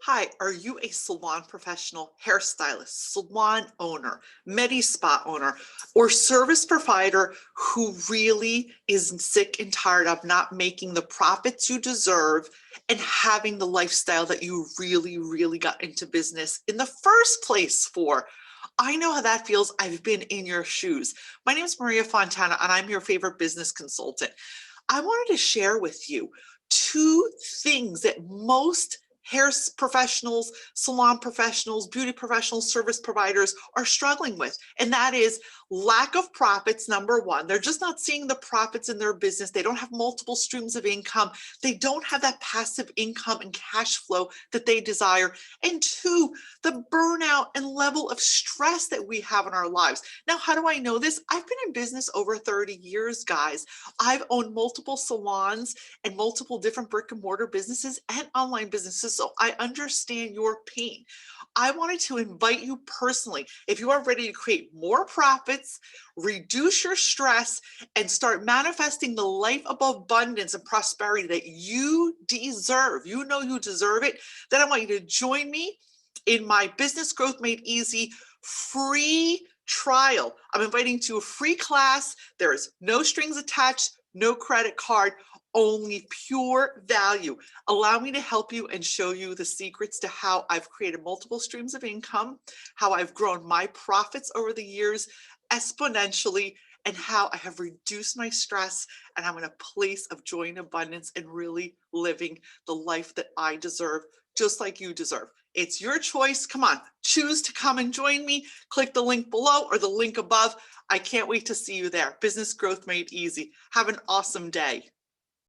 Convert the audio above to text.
Hi, are you a salon professional, hairstylist, salon owner, medi spa owner, or service provider who really is sick and tired of not making the profits you deserve and having the lifestyle that you really got into business in the first place for? I know how that feels. I've been in your shoes. My name is Maria Fontana, and I'm your favorite business consultant. I wanted to share with you two things that most professionals, salon professionals, beauty professionals, service providers are struggling with. And that is lack of profits, number one. They're just not seeing the profits in their business. They don't have multiple streams of income. They don't have that passive income and cash flow that they desire. And two, the burnout and level of stress that we have in our lives. Now, how do I know this? I've been in business over 30 years, guys. I've owned multiple salons and multiple different brick and mortar businesses and online businesses. So I understand your pain. I wanted to invite you personally, if you are ready to create more profits, reduce your stress, and start manifesting the life of abundance and prosperity that you deserve. You know you deserve it. Then I want you to join me in my Business Growth Made Easy free trial. I'm inviting to a free class. There is no strings attached, no credit card, only pure value. Allow me to help you and show you the secrets to how I've created multiple streams of income, how I've grown my profits over the years exponentially, and how I have reduced my stress and I'm in a place of joy and abundance and really living the life that I deserve, just like you deserve. It's your choice. Come on, choose to come and join me. Click the link below or the link above. I can't wait to see you there. Business Growth Made Easy. Have an awesome day.